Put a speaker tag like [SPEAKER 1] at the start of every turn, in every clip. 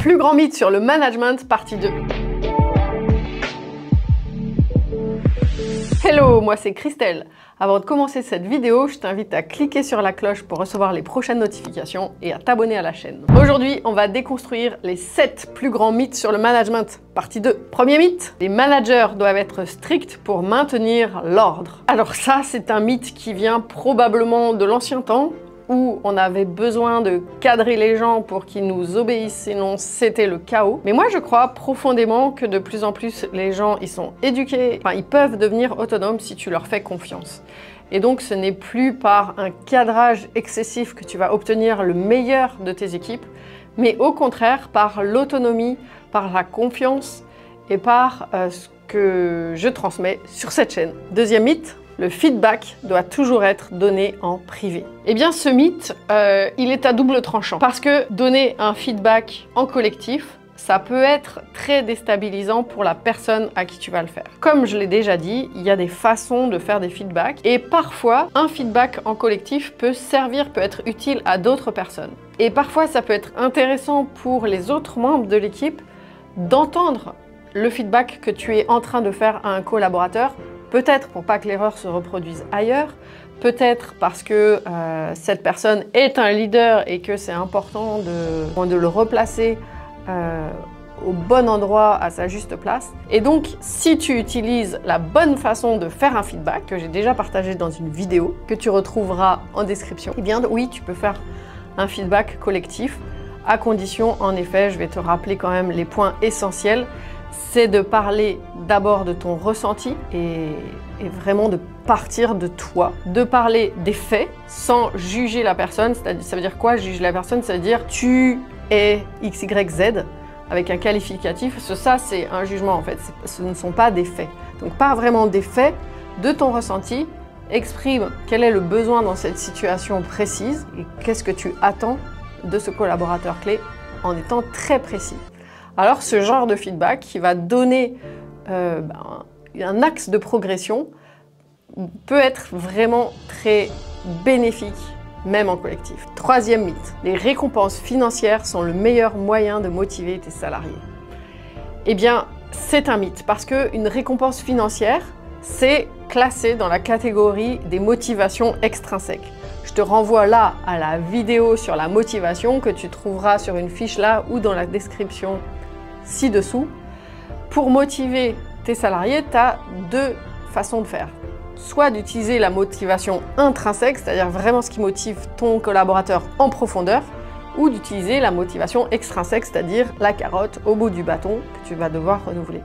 [SPEAKER 1] Plus grand mythe sur le management, partie 2. Hello, moi c'est Christelle. Avant de commencer cette vidéo, je t'invite à cliquer sur la cloche pour recevoir les prochaines notifications et à t'abonner à la chaîne. Aujourd'hui, on va déconstruire les 7 plus grands mythes sur le management, partie 2. Premier mythe, les managers doivent être stricts pour maintenir l'ordre. Alors ça, c'est un mythe qui vient probablement de l'ancien temps, où on avait besoin de cadrer les gens pour qu'ils nous obéissent, sinon c'était le chaos. Mais moi je crois profondément que de plus en plus les gens ils sont éduqués, enfin ils peuvent devenir autonomes si tu leur fais confiance. Et donc ce n'est plus par un cadrage excessif que tu vas obtenir le meilleur de tes équipes, mais au contraire par l'autonomie, par la confiance et par ce que je transmets sur cette chaîne. Deuxième mythe. Le feedback doit toujours être donné en privé. Eh bien, ce mythe, il est à double tranchant. Parce que donner un feedback en collectif, ça peut être très déstabilisant pour la personne à qui tu vas le faire. Comme je l'ai déjà dit, il y a des façons de faire des feedbacks. Et parfois, un feedback en collectif peut être utile à d'autres personnes. Et parfois, ça peut être intéressant pour les autres membres de l'équipe d'entendre le feedback que tu es en train de faire à un collaborateur. Peut-être pour pas que l'erreur se reproduise ailleurs, peut-être parce que cette personne est un leader et que c'est important de le replacer au bon endroit, à sa juste place. Et donc, si tu utilises la bonne façon de faire un feedback, que j'ai déjà partagé dans une vidéo, que tu retrouveras en description, eh bien oui, tu peux faire un feedback collectif, à condition, en effet, je vais te rappeler quand même les points essentiels, c'est de parler d'abord de ton ressenti et vraiment de partir de toi, de parler des faits sans juger la personne. Ça veut dire quoi, juger la personne? Ça veut dire tu es X, Y, Z avec un qualificatif. Ça, c'est un jugement en fait, ce ne sont pas des faits. Donc pas vraiment des faits, de ton ressenti, exprime quel est le besoin dans cette situation précise et qu'est-ce que tu attends de ce collaborateur clé en étant très précis. Alors ce genre de feedback qui va donner un axe de progression peut être vraiment très bénéfique, même en collectif. Troisième mythe, les récompenses financières sont le meilleur moyen de motiver tes salariés. Eh bien, c'est un mythe parce qu'une récompense financière, c'est classé dans la catégorie des motivations extrinsèques. Je te renvoie là à la vidéo sur la motivation que tu trouveras sur une fiche là ou dans la description ci-dessous. Pour motiver tes salariés, tu as deux façons de faire. Soit d'utiliser la motivation intrinsèque, c'est-à-dire vraiment ce qui motive ton collaborateur en profondeur, ou d'utiliser la motivation extrinsèque, c'est-à-dire la carotte au bout du bâton que tu vas devoir renouveler.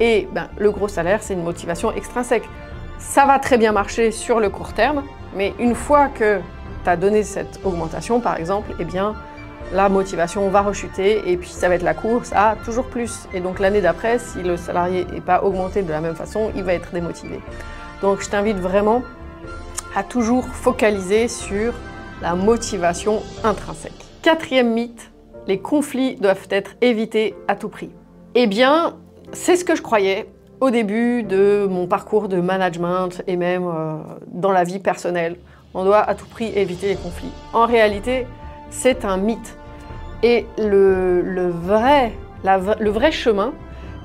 [SPEAKER 1] Et le gros salaire, c'est une motivation extrinsèque. Ça va très bien marcher sur le court terme, mais une fois que tu as donné cette augmentation, par exemple, eh bien, la motivation va rechuter et puis ça va être la course à toujours plus. Et donc l'année d'après, si le salarié n'est pas augmenté de la même façon, il va être démotivé. Donc je t'invite vraiment à toujours focaliser sur la motivation intrinsèque. Quatrième mythe, les conflits doivent être évités à tout prix. Eh bien, c'est ce que je croyais au début de mon parcours de management et même dans la vie personnelle. On doit à tout prix éviter les conflits. En réalité, c'est un mythe. Et le vrai chemin,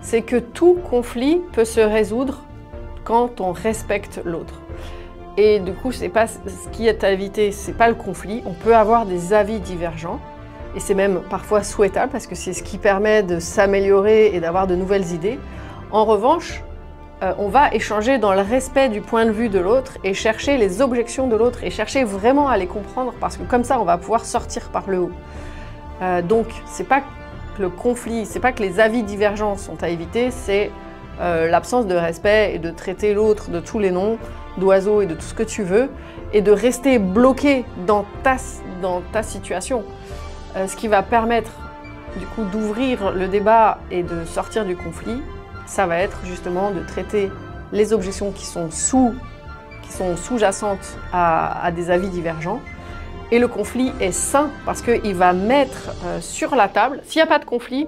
[SPEAKER 1] c'est que tout conflit peut se résoudre quand on respecte l'autre. Et du coup, c'est pas ce qui est à éviter, c'est pas le conflit. On peut avoir des avis divergents et c'est même parfois souhaitable parce que c'est ce qui permet de s'améliorer et d'avoir de nouvelles idées. En revanche, on va échanger dans le respect du point de vue de l'autre et chercher les objections de l'autre et chercher vraiment à les comprendre parce que comme ça, on va pouvoir sortir par le haut. Donc, c'est pas que le conflit, c'est pas que les avis divergents sont à éviter, c'est l'absence de respect et de traiter l'autre de tous les noms, d'oiseaux et de tout ce que tu veux et de rester bloqué dans ta situation. Ce qui va permettre du coup d'ouvrir le débat et de sortir du conflit, ça va être justement de traiter les objections qui sont sous-jacentes à des avis divergents. Et le conflit est sain parce qu'il va mettre sur la table, s'il n'y a pas de conflit,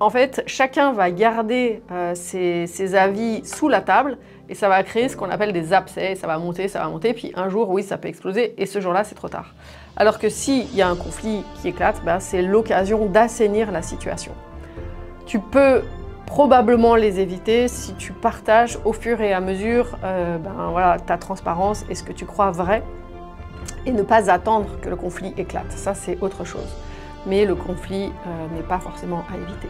[SPEAKER 1] en fait, chacun va garder ses avis sous la table et ça va créer ce qu'on appelle des abcès, ça va monter, puis un jour, oui, ça peut exploser et ce jour-là, c'est trop tard. Alors que s'il y a un conflit qui éclate, c'est l'occasion d'assainir la situation. Tu peux probablement les éviter si tu partages au fur et à mesure ta transparence et ce que tu crois vrai, et ne pas attendre que le conflit éclate. Ça, c'est autre chose. Mais le conflit n'est pas forcément à éviter.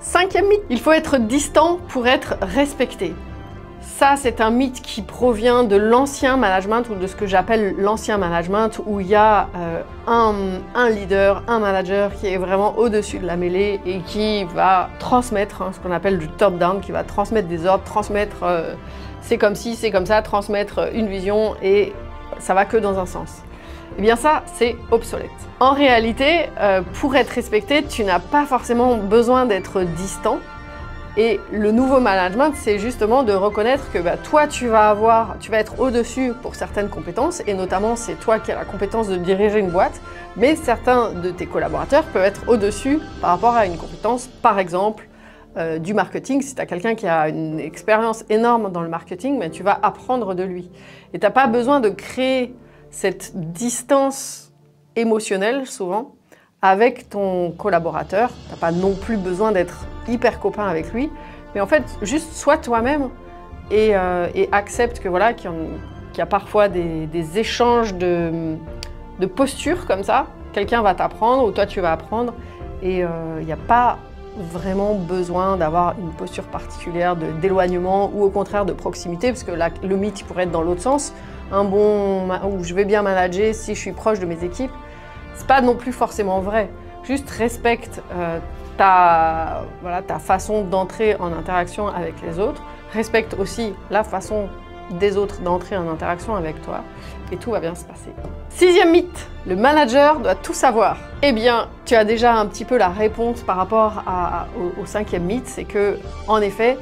[SPEAKER 1] 5e mythe, il faut être distant pour être respecté. Ça, c'est un mythe qui provient de l'ancien management ou de ce que j'appelle l'ancien management, où il y a un leader, un manager qui est vraiment au-dessus de la mêlée et qui va transmettre ce qu'on appelle du top-down, qui va transmettre des ordres, transmettre c'est comme ci, c'est comme ça, transmettre une vision et ça va que dans un sens. Eh bien ça, c'est obsolète. En réalité, pour être respecté, tu n'as pas forcément besoin d'être distant. Et le nouveau management, c'est justement de reconnaître que toi, tu vas être au-dessus pour certaines compétences, et notamment, c'est toi qui as la compétence de diriger une boîte, mais certains de tes collaborateurs peuvent être au-dessus par rapport à une compétence, par exemple, du marketing. Si tu as quelqu'un qui a une expérience énorme dans le marketing, tu vas apprendre de lui. Et tu n'as pas besoin de créer cette distance émotionnelle, souvent, avec ton collaborateur. Tu n'as pas non plus besoin d'être hyper copain avec lui, mais en fait, juste sois toi-même et accepte que voilà, qu'il y a parfois des échanges de postures comme ça. Quelqu'un va t'apprendre ou toi tu vas apprendre, et il n'y a pas vraiment besoin d'avoir une posture particulière d'éloignement ou au contraire de proximité, parce que là, le mythe il pourrait être dans l'autre sens. Où je vais bien manager si je suis proche de mes équipes, c'est pas non plus forcément vrai. Juste respecte ta façon d'entrer en interaction avec les autres, respecte aussi la façon des autres d'entrer en interaction avec toi, et tout va bien se passer. 6e mythe, le manager doit tout savoir. Eh bien, tu as déjà un petit peu la réponse par rapport au 5e mythe, c'est que, en effet,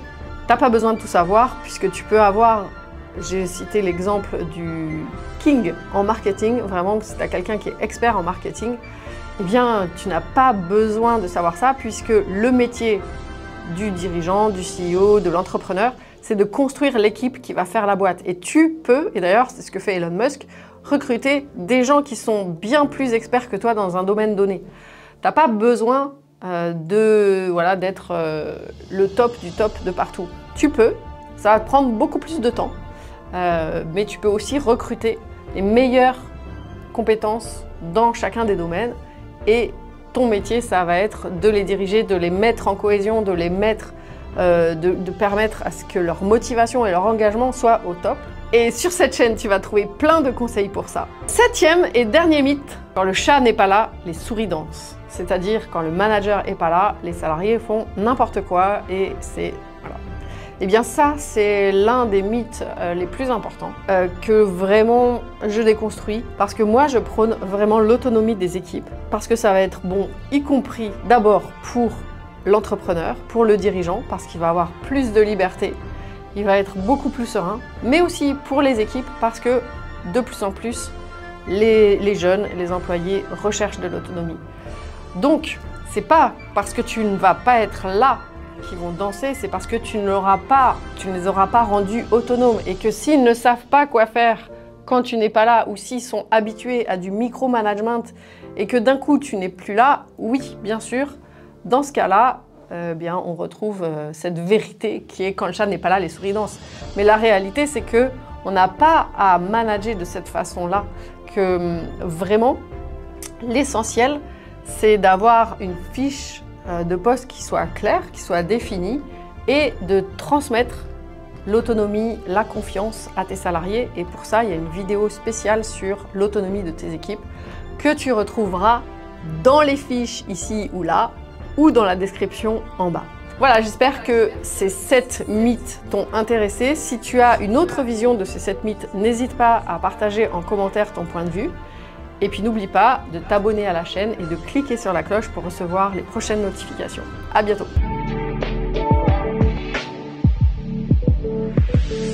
[SPEAKER 1] t'as pas besoin de tout savoir, puisque tu peux avoir, j'ai cité l'exemple du king en marketing, vraiment, si tu as quelqu'un qui est expert en marketing, eh bien, tu n'as pas besoin de savoir ça, puisque le métier du dirigeant, du CEO, de l'entrepreneur, c'est de construire l'équipe qui va faire la boîte. Et tu peux, et d'ailleurs c'est ce que fait Elon Musk, recruter des gens qui sont bien plus experts que toi dans un domaine donné. Tu n'as pas besoin d'être le top du top de partout. Tu peux, ça va te prendre beaucoup plus de temps, mais tu peux aussi recruter les meilleures compétences dans chacun des domaines, et ton métier, ça va être de les diriger, de les mettre en cohésion, de les mettre, de permettre à ce que leur motivation et leur engagement soient au top. Et sur cette chaîne, tu vas trouver plein de conseils pour ça. 7e et dernier mythe, quand le chat n'est pas là, les souris dansent. C'est-à-dire quand le manager n'est pas là, les salariés font n'importe quoi et c'est... Voilà. Eh bien ça, c'est l'un des mythes les plus importants que vraiment je déconstruis, parce que moi je prône vraiment l'autonomie des équipes, parce que ça va être bon, y compris d'abord pour l'entrepreneur, pour le dirigeant, parce qu'il va avoir plus de liberté, il va être beaucoup plus serein, mais aussi pour les équipes, parce que de plus en plus, les jeunes, les employés recherchent de l'autonomie. Donc, c'est pas parce que tu ne vas pas être là qui vont danser, c'est parce que tu ne les auras pas rendus autonomes, et que s'ils ne savent pas quoi faire quand tu n'es pas là, ou s'ils sont habitués à du micromanagement et que d'un coup tu n'es plus là, oui, bien sûr, dans ce cas-là, on retrouve cette vérité qui est quand le chat n'est pas là, les souris dansent. Mais la réalité, c'est que on n'a pas à manager de cette façon-là, que vraiment l'essentiel, c'est d'avoir une fiche de poste qui soit claire, qui soit définie, et de transmettre l'autonomie, la confiance à tes salariés. Et pour ça, il y a une vidéo spéciale sur l'autonomie de tes équipes que tu retrouveras dans les fiches ici ou là, ou dans la description en bas. Voilà, j'espère que ces 7 mythes t'ont intéressé. Si tu as une autre vision de ces 7 mythes, n'hésite pas à partager en commentaire ton point de vue. Et puis n'oublie pas de t'abonner à la chaîne et de cliquer sur la cloche pour recevoir les prochaines notifications. À bientôt!